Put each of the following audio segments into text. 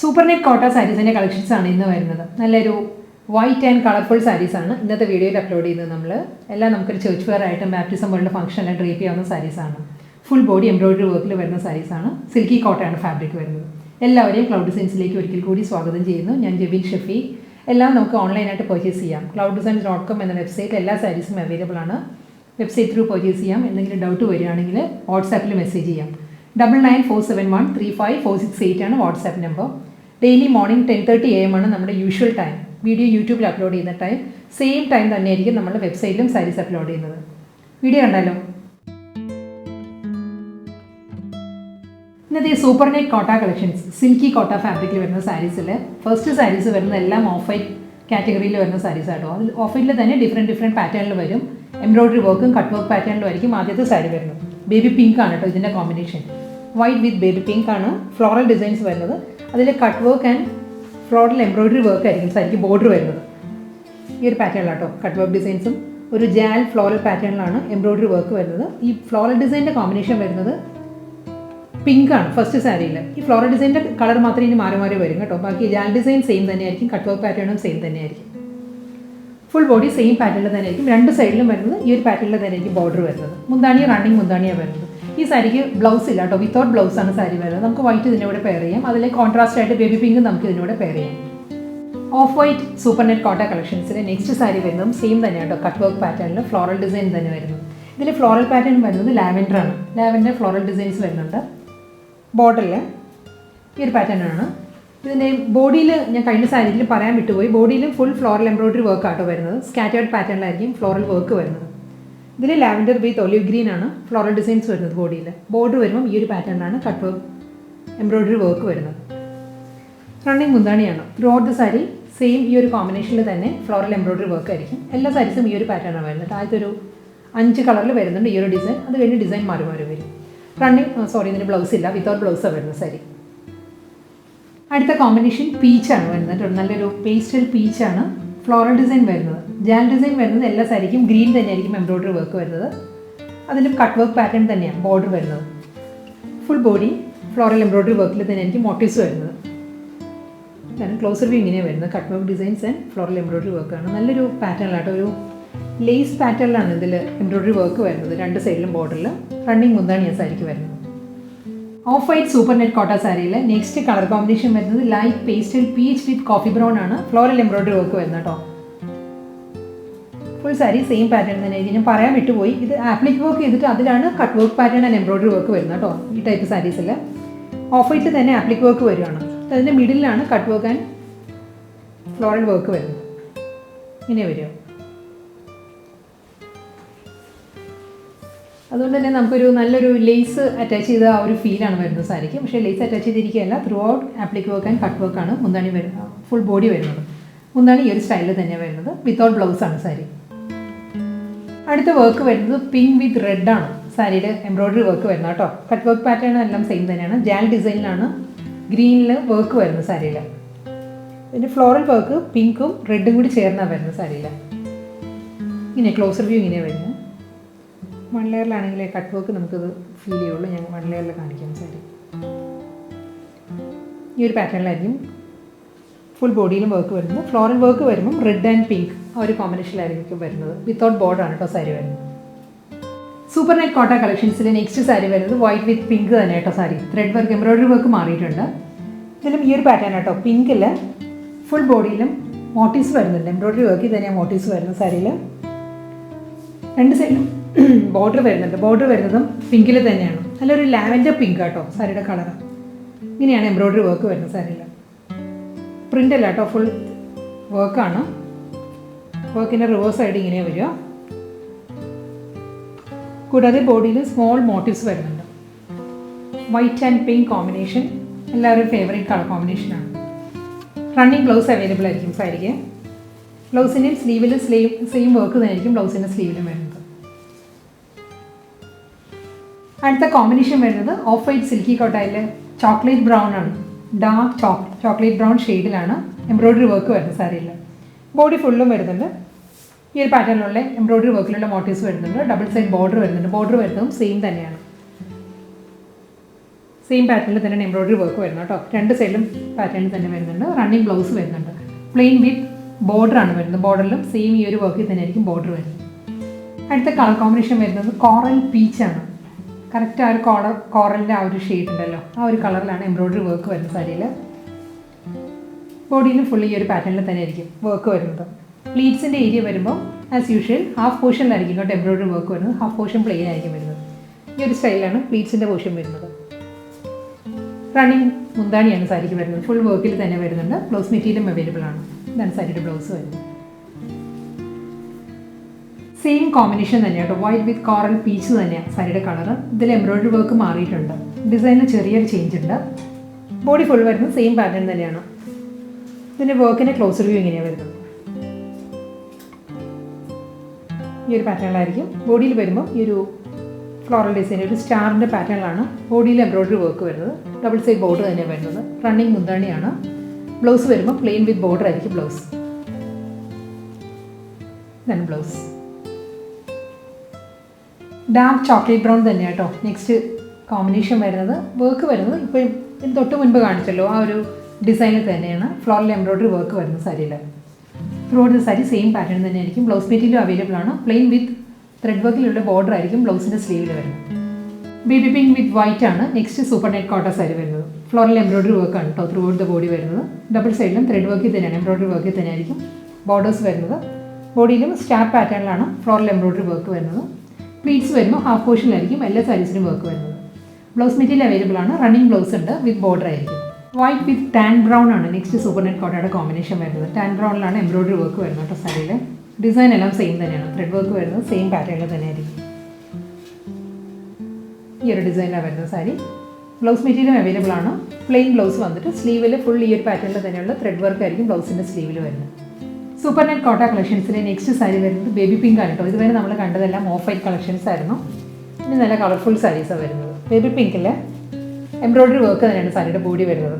Super Knit Cotta sarees and collections are in the Nalleru white and colourful sarees ആണ് ഇന്നത്തെ വീഡിയോയിൽ upload ചെയ്യുന്നത് നമ്മൾ എല്ലാം നമുക്ക് ചർച്ച് വെയർ ആയിട്ട് ബാപ്റ്റിസം പോലുള്ള ഫംഗ്ഷൻ എല്ലാം ഡ്രേപ്പ് ചെയ്യാവുന്ന സാരീസ് ആണ് ഫുൾ ബോഡി എംബ്രോയിഡറി വർക്കിൽ വരുന്ന സാരീസ് ആണ് സിൽക്കി കോട്ടയാണ് ഫാബ്രിക് വരുന്നത് എല്ലാവരെയും ക്ലൗഡ് ഡിസൈൻസിലേക്ക് ഒരിക്കൽ കൂടി സ്വാഗതം ചെയ്യുന്നു ഞാൻ ജെബിൻ ഷഫി എല്ലാം നമുക്ക് ഓൺലൈനായിട്ട് പർച്ചേസ് ചെയ്യാം clouddesigns.com എന്ന വെബ്സൈറ്റിൽ എല്ലാ സാരീസും അവൈലബിൾ ആണ് വെബ്സൈറ്റ് ത്രൂ പർച്ചേസ് ചെയ്യാം എന്തെങ്കിലും ഡൗട്ട് വരികയാണെങ്കിൽ വാട്സാപ്പിൽ മെസ്സേജ് ചെയ്യാം 9947135468 ആണ് WhatsApp number daily morning 10:30 AM ആണ് നമ്മുടെ യൂഷ്വൽ ടൈം വീഡിയോ യൂട്യൂബിൽ അപ്ലോഡ് ചെയ്യുന്ന ടൈം സെയിം ടൈം തന്നെയായിരിക്കും നമ്മുടെ വെബ്സൈറ്റിലും സാരീസ് അപ്ലോഡ് ചെയ്യുന്നത് വീഡിയോ കണ്ടാലോ ഇന്നത്തെ സൂപ്പർ നെറ്റ് കോട്ട കളക്ഷൻസ് സിൽക്കി കോട്ട ഫാബ്രിക്കിൽ വരുന്ന സാരീസിൽ ഫസ്റ്റ് സാരീസ് വരുന്ന എല്ലാം ഓഫ് വൈറ്റ് കാറ്റഗറിയിൽ വരുന്ന സാരീസ് ആട്ടോ അതിൽ ഓഫ് വൈറ്റിൽ തന്നെ ഡിഫറെൻറ്റ് പാറ്റേണിൽ വരും എംബ്രോയിഡറി വർക്കും കട്ട് വർക്ക് പാറ്റേണിലും ആയിരിക്കും ആദ്യത്തെ സാരി വരുന്നത് ബേബി പിങ്ക് ആണ് കേട്ടോ ഇതിൻ്റെ കോമ്പിനേഷൻ വൈറ്റ് വിത്ത് ബേബി പിങ്ക് ആണ് ഫ്ലോറൽ ഡിസൈൻസ് വരുന്നത് അതിൽ cut work and floral embroidery work ആയിരിക്കും സാരിക്ക് ബോർഡർ വരുന്നത് ഈ ഒരു പാറ്റേണിലാട്ടോ കട്ട് വർക്ക് ഡിസൈൻസും ഒരു ജാൽ ഫ്ലോറൽ പാറ്റേണിലാണ് എംബ്രോയിഡറി വർക്ക് വരുന്നത് ഈ ഫ്ലോറൽ ഡിസൈനിൻ്റെ കോമ്പിനേഷൻ വരുന്നത് പിങ്ക് ആണ് ഫസ്റ്റ് സാരിയിൽ ഈ ഫ്ലോറൽ ഡിസൈനിൻ്റെ കളർ മാത്രമേ ഇനി മാറി മാറി വരും കേട്ടോ ബാക്കി ജാൽ ഡിസൈൻ സെയിം തന്നെയായിരിക്കും കട്ട് വർക്ക് പാറ്റേണും സെയിം തന്നെയായിരിക്കും ഫുൾ ബോഡി സെയിം പാറ്റേണിൽ തന്നെയായിരിക്കും രണ്ട് സൈഡിലും വരുന്നത് ഈ ഒരു പാറ്റേണിൽ തന്നെയായിരിക്കും ബോർഡർ വരുന്നത് മുന്താണി റണ്ണിങ് മുന്താണിയാണ് വരുന്നത് ഈ സാരിക്ക് ബ്ലൗസ് ഇല്ല കേട്ടോ വിത്തൗട്ട് ബ്ലൗസാണ് സാരി വരുന്നത് നമുക്ക് വൈറ്റ് ഇതിൻ്റെ കൂടെ പെയർ ചെയ്യാം അതിലെ കോൺട്രാസ്റ്റ് ആയിട്ട് ബേബി പിങ്ക് നമുക്ക് ഇതിൻ്റെ കൂടെ പെയർ ചെയ്യാം ഓഫ് വൈറ്റ് സൂപ്പർ നെറ്റ് കോട്ട കളക്ഷൻസിൽ നെക്സ്റ്റ് സാരി വരുന്നതും സെയിം തന്നെയാണ് കേട്ടോ കട്ട് വർക്ക് പാറ്റേണിൽ ഫ്ലോറൽ ഡിസൈൻ തന്നെ വരുന്നത് ഇതിൽ ഫ്ലോറൽ പാറ്റേൺ വരുന്നത് ലാവൻഡർ ആണ് ലാവൻഡർ ഫ്ലോറൽ ഡിസൈൻസ് വരുന്നുണ്ട് ബോർഡറിൽ ഈ ഒരു പാറ്റേൺ ആണ് ഇതിൻ്റെ ബോഡിയിൽ ഞാൻ കഴിഞ്ഞ സാരിയിൽ പറയാൻ വിട്ടുപോയി ബോഡിയിലും ഫുൾ ഫ്ലോറൽ എംബ്രോയിഡറി വർക്ക് ആട്ടോ വരുന്നത് സ്കാറ്റേർഡ് പാറ്റേണിലായിരിക്കും ഫ്ലോറൽ വർക്ക് വരുന്നത് ഇതിൽ ലാവൻഡർ വിത്ത് ഒലിവ് ഗ്രീൻ ആണ് ഫ്ലോറൽ ഡിസൈൻസ് വരുന്നത് ബോഡിയിൽ ബോർഡർ വരുമ്പം ഈ ഒരു പാറ്റേണിലാണ് കട്ട് വർക്ക് എംബ്രോയിഡറി വർക്ക് വരുന്നത് റണ്ണിങ് മുന്താണിയാണ് throughout the sari same ഈ ഒരു കോമ്പിനേഷനിൽ തന്നെ ഫ്ലോറൽ എംബ്രോയിഡറി വർക്ക് ആയിരിക്കും എല്ലാ സാരീസും ഈ ഒരു പാറ്റേണാണ് വരുന്നത് ആദ്യത്തെ ഒരു 5 കളറിൽ വരുന്നുണ്ട് ഈ ഒരു ഡിസൈൻ അത് കഴിഞ്ഞ് ഡിസൈൻ മാറി മാറി വരും ഇതിന് ബ്ലൗസ് ഇല്ല വിത്തൗട്ട് ബ്ലൗസാണ് വരുന്നത് സാരി അടുത്ത കോമ്പിനേഷൻ പീച്ചാണ് വരുന്നത് നല്ലൊരു പേസ്റ്റൽ പീച്ചാണ് ഫ്ലോറൽ ഡിസൈൻ വരുന്നത് ജാൽ ഡിസൈൻ വരുന്നത് എല്ലാ സാരിക്കും ഗ്രീൻ തന്നെയായിരിക്കും എംബ്രോയിഡറി വർക്ക് വരുന്നത് അതിലും കട്ട് വർക്ക് പാറ്റേൺ തന്നെയാണ് ബോർഡർ വരുന്നത് ഫുൾ ബോഡി ഫ്ലോറൽ എംബ്രോയിഡറി വർക്കിൽ തന്നെയായിരിക്കും മോട്ടീവ്സ് വരുന്നത് കാരണം ക്ലോസർ വ്യൂ ഇങ്ങനെയാണ് വരുന്നത് cut work designs and floral embroidery വർക്കാണ് നല്ലൊരു പാറ്റേണിലാട്ടോ ഒരു ലേസ് പാറ്റേണിലാണ് ഇതിൽ എംബ്രോയിഡറി വർക്ക് വരുന്നത് രണ്ട് സൈഡിലും ബോർഡറിൽ റണ്ണിങ് മുന്താണിയാണ് സാരിക്ക് വരുന്നത് ഓഫ് വൈറ്റ് സൂപ്പർ നെറ്റ് കോട്ട സാരിയിൽ നെക്സ്റ്റ് കളർ കോമ്പിനേഷൻ വരുന്നത് ലൈറ്റ് പേസ്റ്റൽ പീച്ച് വിത്ത് കോഫി ബ്രൗൺ ആണ് ഫ്ലോറൽ എംബ്രോയിഡറി വർക്ക് വരുന്നത് കേട്ടോ ഫുൾ സാരി സെയിം പാറ്റേൺ തന്നെയായിരിക്കും ഞാൻ പറയാൻ വിട്ടുപോയി ഇത് ആപ്ലിക് വർക്ക് ചെയ്തിട്ട് അതിലാണ് cut work pattern and embroidery work വരുന്നത് കേട്ടോ ഈ ടൈപ്പ് സാരീസിൽ ഓഫ് വൈറ്റിൽ തന്നെ ആപ്ലിക് വർക്ക് വരുവാണ് അതിൻ്റെ മിഡിലാണ് cut work and floral work വരുന്നത് ഇങ്ങനെ വരും അതുകൊണ്ട് തന്നെ നമുക്കൊരു നല്ലൊരു ലേസ് അറ്റാച്ച് ചെയ്ത ആ ഒരു ഫീലാണ് വരുന്നത് സാരിക്ക് പക്ഷേ ലേസ് അറ്റാച്ച് ചെയ്തിരിക്കുകയല്ല throughout applique work and cut വർക്കാണ് മുന്താണി വരുന്നത് ഫുൾ ബോഡി വരുന്നത് മുന്താണി ഈ ഒരു സ്റ്റൈലിൽ തന്നെ വരുന്നത് വിത്തൗട്ട് ബ്ലൗസാണ് സാരി അടുത്ത വർക്ക് വരുന്നത് പിങ്ക് വിത്ത് റെഡ് ആണ് സാരിയിൽ എംബ്രോയിഡറി വർക്ക് വരുന്നത് കേട്ടോ കട്ട് വർക്ക് പാറ്റേൺ എല്ലാം സെയിം തന്നെയാണ് ജാൽ ഡിസൈനിലാണ് ഗ്രീനിൽ വർക്ക് വരുന്നത് സാരിയിൽ പിന്നെ ഫ്ലോറൽ വർക്ക് പിങ്കും റെഡും കൂടി ചേർന്നാണ് വരുന്നത് സാരിയിൽ ഇങ്ങനെ ക്ലോസർ വ്യൂ ഇങ്ങനെ വരുന്നത് 1 ലെയറിലാണെങ്കിൽ കട്ട് വർക്ക് നമുക്കത് ഫീൽ ചെയ്യുള്ളൂ ഞാൻ 1 ലെയറിൽ കാണിക്കാം സാരി ഈ ഒരു പാറ്റേണിലായിരിക്കും ഫുൾ ബോഡിയിലും വർക്ക് വരുന്നത് ഫ്ലോറൽ വർക്ക് വരുമ്പം റെഡ് ആൻഡ് പിങ്ക് ആ ഒരു കോമ്പിനേഷനിലായിരിക്കും വരുന്നത് വിത്തൗട്ട് ബോർഡറാണ് കേട്ടോ സാരി വരുന്നത് സൂപ്പർ നെറ്റ് കോട്ട കളക്ഷൻസിൽ നെക്സ്റ്റ് സാരി വരുന്നത് വൈറ്റ് വിത്ത് പിങ്ക് തന്നെ കേട്ടോ sari thread work embroidery work മാറിയിട്ടുണ്ട് ഇതിലും ഈ ഒരു പാറ്റേൺ കേട്ടോ പിങ്കിൽ ഫുൾ ബോഡിയിലും മോട്ടീവ്സ് വരുന്നുണ്ട് എംബ്രോയിഡറി വർക്കിൽ തന്നെയാണ് മോട്ടീവ്സ് വരുന്നത് സാരിയിൽ രണ്ട് സൈഡിലും ബോർഡർ വരുന്നുണ്ട് ബോർഡർ വരുന്നതും പിങ്കിൽ തന്നെയാണ് നല്ലൊരു ലാവൻഡർ പിങ്ക് കേട്ടോ സാരിയുടെ കളർ ഇങ്ങനെയാണ് എംബ്രോയിഡറി വർക്ക് വരുന്നത് സാരിയിൽ പ്രിൻ്റ് അല്ല കേട്ടോ ഫുൾ വർക്കാണ് വർക്കിൻ്റെ റിവേഴ്സ് സൈഡ് ഇങ്ങനെ വരിക കൂടാതെ ബോഡിയിൽ സ്മോൾ മോട്ടീവ്സ് വരുന്നുണ്ട് വൈറ്റ് ആൻഡ് പിങ്ക് കോമ്പിനേഷൻ എല്ലാവരും ഫേവറേറ്റ് കളർ കോമ്പിനേഷനാണ് റണ്ണിങ് ബ്ലൗസ് അവൈലബിൾ ആയിരിക്കും സാരിക്ക് ബ്ലൗസിൻ്റെ സ്ലീവിൽ സെയിം വർക്ക് തന്നെയായിരിക്കും ബ്ലൗസിൻ്റെ സ്ലീവിലും വരുന്നത് അടുത്ത കോമ്പിനേഷൻ വരുന്നത് ഓഫ് വൈറ്റ് സിൽക്കി കോട്ടയിൽ ചോക്ലേറ്റ് ബ്രൗൺ ആണ് ഡാർക്ക് ചോക്ലേറ്റ് ബ്രൗൺ ഷെയ്ഡിലാണ് എംബ്രോയിഡറി വർക്ക് വരുന്നത് സാരിയിൽ ബോഡി ഫുള്ളും വരുന്നുണ്ട് ഈ ഒരു പാറ്റേണിലുള്ള എംബ്രോയിഡറി വർക്കിലുള്ള മോട്ടീവ്സ് വരുന്നുണ്ട് ഡബിൾ സൈഡ് ബോർഡർ വരുന്നുണ്ട് ബോർഡർ വരുന്നതും സെയിം തന്നെയാണ് സെയിം പാറ്റേണിൽ തന്നെ എംബ്രോയിഡറി വർക്ക് വരുന്നത് കേട്ടോ. രണ്ട് സൈഡിലും പാറ്റേണിൽ തന്നെ വരുന്നുണ്ട്. റണ്ണിങ് ബ്ലൗസ് വരുന്നുണ്ട്. പ്ലെയിൻ വിത്ത് ബോർഡറാണ് വരുന്നത്. ബോർഡറിലും സെയിം ഈ ഒരു വർക്കിൽ തന്നെ ആയിരിക്കും ബോർഡർ വരുന്നത്. അടുത്ത കളർ കോമ്പിനേഷൻ വരുന്നത് കോറൽ പീച്ചാണ്. കറക്റ്റ് ആ ഒരു കോറലിൻ്റെ ആ ഒരു ഷെയ്ഡ് ഉണ്ടല്ലോ, ആ ഒരു കളറിലാണ് എംബ്രോയിഡറി വർക്ക് വരുന്നത് സാരിയിൽ. ബോഡിയിലും ഫുൾ ഈ ഒരു പാറ്റേണിൽ തന്നെ ആയിരിക്കും വർക്ക് വരുന്നത്. പ്ലീറ്റ്സിൻ്റെ ഏരിയ വരുമ്പോൾ ആസ് യൂഷ്വൽ ഹാഫ് പോർഷനിലായിരിക്കും കേട്ടോ എംബ്രോയിഡറി വർക്ക് വരുന്നത്. ഹാഫ് പോർഷൻ പ്ലെയിൻ ആയിരിക്കും വരുന്നത്. ഈ ഒരു സ്റ്റൈലാണ് പ്ലീറ്റ്സിൻ്റെ പോർഷൻ വരുന്നത്. റണ്ണിങ് മുന്താണിയാണ് സാരിക്ക് വരുന്നത്. ഫുൾ വർക്കിൽ തന്നെ വരുന്നുണ്ട്. ബ്ലൗസ് മെറ്റീരിയലും അവൈലബിൾ ആണ്. ഇതാണ് സാരിയുടെ ബ്ലൗസ് വരുന്നത്. സെയിം കോമ്പിനേഷൻ തന്നെയാണ് കേട്ടോ. വൈറ്റ് വിത്ത് കോറൽ പീച്ച് തന്നെയാണ് സാരിയുടെ കളർ. ഇതിൽ എംബ്രോയിഡറി വർക്ക് മാറിയിട്ടുണ്ട്. ഡിസൈനിൽ ചെറിയൊരു ചേഞ്ച് ഉണ്ട്. ബോഡി ഫുൾ വരുന്നത് സെയിം പാറ്റേൺ തന്നെയാണ്. ഇതിൻ്റെ വർക്കിൻ്റെ ക്ലോസർ വ്യൂ ഇങ്ങനെയാണ് വരുന്നത്. ഈ ഒരു പാറ്റേണിലായിരിക്കും. ബോഡിയിൽ വരുമ്പോൾ ഈ ഒരു ഫ്ലോറൽ ഡിസൈൻ ഒരു സ്റ്റാറിൻ്റെ പാറ്റേണിലാണ് ബോഡിയിൽ എംബ്രോയിഡറി വർക്ക് വരുന്നത്. ഡബിൾ സൈഡ് ബോർഡർ തന്നെയാണ് വരുന്നത്. റണ്ണിങ് മുന്താണിയാണ്. ബ്ലൗസ് വരുമ്പോൾ പ്ലെയിൻ വിത്ത് ബോർഡർ ആയിരിക്കും ബ്ലൗസ്. ഇതാണ് ബ്ലൗസ്. ഡാർക്ക് ചോക്ലേറ്റ് ബ്രൗൺ തന്നെയാണ് കേട്ടോ നെക്സ്റ്റ് കോമ്പിനേഷൻ വരുന്നത്. വർക്ക് വരുന്നത് ഇപ്പോൾ ഇതിന് തൊട്ട് മുൻപ് കാണിച്ചല്ലോ ആ ഒരു ഡിസൈനിൽ തന്നെയാണ് ഫ്ലോറൽ എംബ്രോയിഡറി വർക്ക് വരുന്നത് സാരിയിൽ. Throughout the sari same pattern തന്നെയായിരിക്കും. ബ്ലൗസ് മെറ്റീരിയൽ അവൈലബിൾ ആണ്. പ്ലെയിൻ വിത്ത് ത്രെഡ് വർക്കിലുള്ള ബോർഡർ ആയിരിക്കും ബ്ലൗസിൻ്റെ സ്ലീവിൽ വരുന്നത്. ബേബി പിങ്ക് വിത്ത് വൈറ്റ് ആണ് next super net Kota sari വരുന്നത്. ഫ്ലോറൽ എംബ്രോയിഡറി വർക്കാണ് കേട്ടോ ത്രൂ ഔട്ട് ദ ബോഡി വരുന്നത്. ഡബിൾ സൈഡിലും ത്രെഡ് വർക്കിൽ തന്നെയാണ് എംബ്രോയിഡറി വർക്കിൽ തന്നെയായിരിക്കും ബോർഡേഴ്സ് വരുന്നത്. ബോഡിയിലും സ്റ്റാർ പാറ്റേണിലാണ് ഫ്ലോറൽ എംബ്രോയിഡറി വർക്ക് വരുന്നത്. പ്ലീറ്റ്സ് വരുമ്പോൾ ഹാഫ് പോർഷനിലായിരിക്കും എല്ലാ സാരീസിനും വർക്ക് വരുന്നത്. ബ്ലൗസ് മെറ്റീരിയൽ അവൈലബിൾ ആണ്. റണ്ണിങ് ബ്ലൗസ് ഉണ്ട് വിത്ത് ബോർഡർ ആയിരിക്കും. വൈറ്റ് വിത്ത് ടാൻ ബ്രൗൺ ആണ് നെക്സ്റ്റ് സൂപ്പർ നെറ്റ് കോട്ടയുടെ കോമ്പിനേഷൻ വരുന്നത്. ടാൻ ബ്രൗണിലാണ് എംബ്രോയിഡറി വർക്ക് വരുന്നത് കേട്ടോ സാരിയിൽ. ഡിസൈൻ എല്ലാം സെയിം തന്നെയാണ്. ത്രെഡ് വർക്ക് വരുന്നത് സെയിം പാറ്റേണിൽ തന്നെയായിരിക്കും. ഈ ഒരു ഡിസൈനിലാണ് വരുന്നത് സാരി. ബ്ലൗസ് മെറ്റീരിയൽ അവൈലബിൾ ആണ്. പ്ലെയിൻ ബ്ലൗസ് വന്നിട്ട് സ്ലീവിൽ ഫുൾ ഈ ഒരു പാറ്റേണിൽ തന്നെയുള്ള ത്രെഡ് വർക്ക് ആയിരിക്കും ബ്ലൗസിൻ്റെ സ്ലീവിൽ വരുന്നത്. സൂപ്പർ നെറ്റ് കോട്ട കളക്ഷൻസിലെ നെക്സ്റ്റ് സാരി വരുന്നത് ബേബി പിങ്ക് ആണ് കേട്ടോ. ഇതുവരെ നമ്മൾ കണ്ടതെല്ലാം ഓഫ് വൈറ്റ് കളക്ഷൻസ് ആയിരുന്നു. ഇനി നല്ല കളർഫുൾ സാരീസാണ് വരുന്നത്. ബേബി പിങ്കിൽ എംബ്രോയിഡറി വർക്ക് തന്നെയാണ് സാരിയുടെ ബോഡി വരുന്നത്.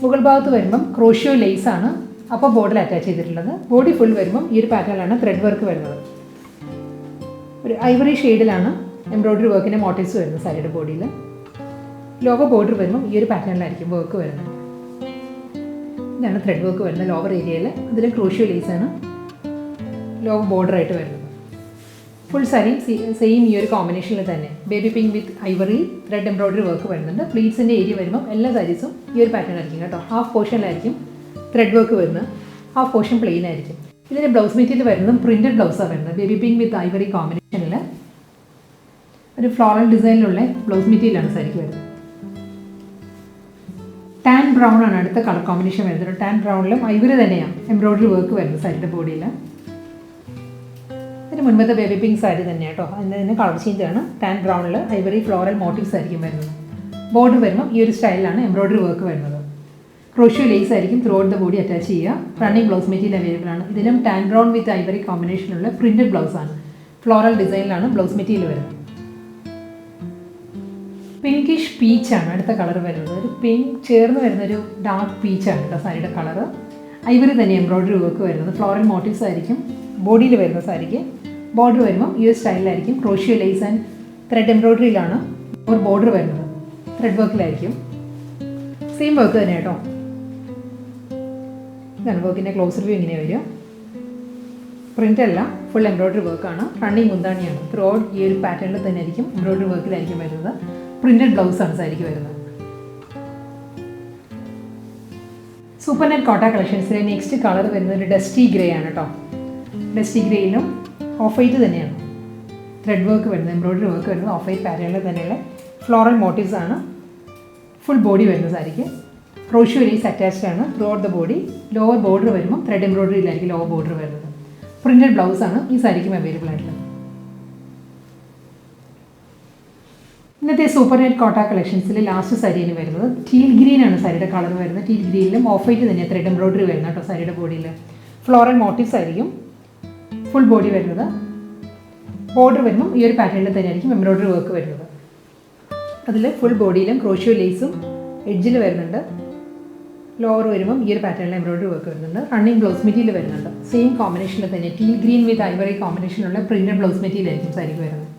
മുകൾ ഭാഗത്ത് വരുമ്പം ക്രോഷ്യോ ലേസ് ആണ് അപ്പോൾ ബോർഡിൽ അറ്റാച്ച് ചെയ്തിട്ടുള്ളത്. ബോഡി ഫുൾ വരുമ്പം ഈ ഒരു പാറ്റേണിലാണ് ത്രെഡ് വർക്ക് വരുന്നത്. ഒരു ഐവറി ഷെയ്ഡിലാണ് എംബ്രോയിഡറി വർക്കിൻ്റെ മോട്ടീവ്സ് വരുന്നത് സാരിയുടെ ബോഡിയിൽ. ലോവർ ബോർഡർ വരുമ്പം ഈ ഒരു പാറ്റേണിലായിരിക്കും വർക്ക് വരുന്നത്. ഇതാണ് ത്രെഡ് വർക്ക് വരുന്നത് ലോവർ ഏരിയയിൽ. അതിൽ ക്രോഷ്യോ ലേസാണ് ലോവർ ബോർഡറായിട്ട് വരുന്നത്. ഫുൾ സാരി സെയിം ഈ ഒരു കോമ്പിനേഷനിൽ തന്നെ ബേബി പിങ്ക് വിത്ത് ഐവറി ത്രെഡ് എംബ്രോയിഡറി വർക്ക് വരുന്നുണ്ട്. പ്ലീറ്റ്സിൻ്റെ ഏരിയ വരുമ്പോൾ എല്ലാ സാരീസും ഈ ഒരു പാറ്റേൺ ആയിരിക്കും കേട്ടോ. ഹാഫ് പോർഷനിലായിരിക്കും ത്രെഡ് വർക്ക് വരുന്നത്. ഹാഫ് പോർഷൻ പ്ലെയിൻ ആയിരിക്കും. ഇതിൻ്റെ ബ്ലൗസ് മെറ്റീരിയൽ വരുന്നത് പ്രിൻറ്റഡ് ബ്ലൗസാണ് വരുന്നത്. ബേബി പിങ്ക് വിത്ത് ഐവറി കോമ്പിനേഷനിൽ ഒരു ഫ്ലോറൽ ഡിസൈനിലുള്ള ബ്ലൗസ് മെറ്റീരിയലാണ് സാരിക്ക് വരുന്നത്. ടാൻ ബ്രൗൺ ആണ് അടുത്ത കളർ കോമ്പിനേഷൻ വരുന്നത്. ടാൻ ബ്രൗണിലും ഐവറി തന്നെയാണ് എംബ്രോയിഡറി വർക്ക് വരുന്നത് സാരിയുടെ ബോഡിയിൽ. ഇതിന് മുൻപത്തെ ബേബി പിങ്ക് സാരി തന്നെയാണ് കേട്ടോ. അതിൻ്റെ കളർ ചേഞ്ച് ആണ്. ടാൻ ബ്രൗണിൽ ഐവറി ഫ്ലോറൽ മോട്ടീവ്സ് ആയിരിക്കും വരുന്നത്. ബോർഡർ വരുമ്പോൾ ഈ ഒരു സ്റ്റൈലിലാണ് എംബ്രോയിഡറി വർക്ക് വരുന്നത്. ക്രോഷ്യോ ലേസ് ആയിരിക്കും throughout the body attach ചെയ്യുക. റണ്ണിങ് ബ്ലൗസ് മെറ്റീരിയൽ അവൈലബിൾ ആണ്. ഇതിലും ടാൻ ബ്രൗൺ വിത്ത് ഐവറി കോമ്പിനേഷനുള്ള പ്രിൻറ്റഡ് ബ്ലൗസാണ്. ഫ്ലോറൽ ഡിസൈനിലാണ് ബ്ലൗസ് മെറ്റീരിയൽ വരുന്നത്. പിങ്കിഷ് പീച്ചാണ് അടുത്ത കളർ വരുന്നത്. ഒരു പിങ്ക് ചേർന്ന് വരുന്നൊരു ഡാർക്ക് പീച്ചാണ് കേട്ടോ സാരിയുടെ കളറ്. ഐവറി തന്നെ എംബ്രോയിഡറി വർക്ക് വരുന്നത്. ഫ്ലോറൽ മോട്ടീവ്സ് ആയിരിക്കും ബോഡിയിൽ വരുന്ന സാരിക്ക്. ബോർഡർ വരുമ്പോൾ ഈ ഒരു സ്റ്റൈലിലായിരിക്കും. ക്രോഷ്യോ ലേസ് ആൻഡ് ത്രെഡ് എംബ്രോയിഡറിയിലാണ് ഒരു ബോർഡർ വരുന്നത്. ത്രെഡ് വർക്കിലായിരിക്കും. സെയിം വർക്ക് തന്നെ കേട്ടോ. ഇതാണ് വർക്കിൻ്റെ ക്ലോസർ വ്യൂ ഇങ്ങനെ വരിക. പ്രിൻ്റ് അല്ല, ഫുൾ എംബ്രോയിഡറി വർക്കാണ്. റണ്ണിങ് മുന്താണിയാണ്. ത്രൂ ഔട്ട് ഈ ഒരു പാറ്റേണിൽ തന്നെ ആയിരിക്കും എംബ്രോയിഡറി വർക്കിലായിരിക്കും വരുന്നത്. പ്രിൻറ്റഡ് ബ്ലൗസാണ് സാരിക്ക് വരുന്നത്. സൂപ്പർ നെറ്റ് കോട്ട കളക്ഷൻസിലെ നെക്സ്റ്റ് കളർ വരുന്നത് ഒരു ഡസ്റ്റി ഗ്രേ ആണ് കേട്ടോ. ഡസ്റ്റി ഗ്രേയിലും ഓഫ് വൈറ്റ് തന്നെയാണ് ത്രെഡ് വർക്ക് വരുന്നത്. എംബ്രോയിഡറി വർക്ക് വരുന്നത് ഓഫ് വൈറ്റ് പാറ്റേണിൽ തന്നെയുള്ള ഫ്ലോറൽ മോട്ടീവ്സ് ആണ് ഫുൾ ബോഡി വരുന്ന സാരിക്ക്. ക്രോഷ്യോ ലേസ് അറ്റാച്ച്ഡ് ആണ് through out the body. Lower border വരുമ്പോൾ ത്രെഡ് എംബ്രോയിഡറിയിലായിരിക്കും ലോവർ ബോർഡർ വരുന്നത്. പ്രിൻറ്റഡ് ബ്ലൗസാണ് ഈ സാരിക്കും അവൈലബിൾ ആയിട്ടുള്ളത്. ഇന്നത്തെ സൂപ്പർ നെറ്റ് കോട്ട കളക്ഷൻസിൽ ലാസ്റ്റ് സാരിയാണ് വരുന്നത്. ടീൽ ഗ്രീൻ ആണ് സാരിയുടെ കളർ വരുന്നത്. ടീൽ ഗ്രീനിലും ഓഫ് വൈറ്റ് തന്നെയാണ് ത്രെഡ് എംബ്രോയിഡറി വരുന്നത് കേട്ടോ സാരിയുടെ ബോഡിയിൽ. ഫ്ലോറൽ മോട്ടീവ്സ് ആയിരിക്കും ഫുൾ ബോഡി വരുന്നത്. ബോർഡർ വരുമ്പോൾ ഈ ഒരു പാറ്റേണിൽ തന്നെയായിരിക്കും എംബ്രോയിഡറി വർക്ക് വരുന്നത്. അതിൽ ഫുൾ ബോഡിയിലും ക്രോഷ്യോ ലേസും എഡ്ജിൽ വരുന്നുണ്ട്. ലോവർ വരുമ്പം ഈ ഒരു പാറ്റേണിൽ എംബ്രോയിഡറി വർക്ക് വരുന്നുണ്ട്. റണ്ണിങ് ബ്ലൗസ് മെറ്റീരിയൽ വരുന്നുണ്ട്. സെയിം കോമ്പിനേഷനിൽ തന്നെ ടീൽ ഗ്രീൻ വിത്ത് ഐവറി കോമ്പിനേഷനുള്ള പ്രിൻറ്റഡ് ബ്ലൗസ് മെറ്റീരിയൽ ആയിരിക്കും സാരിക്ക് വരുന്നത്.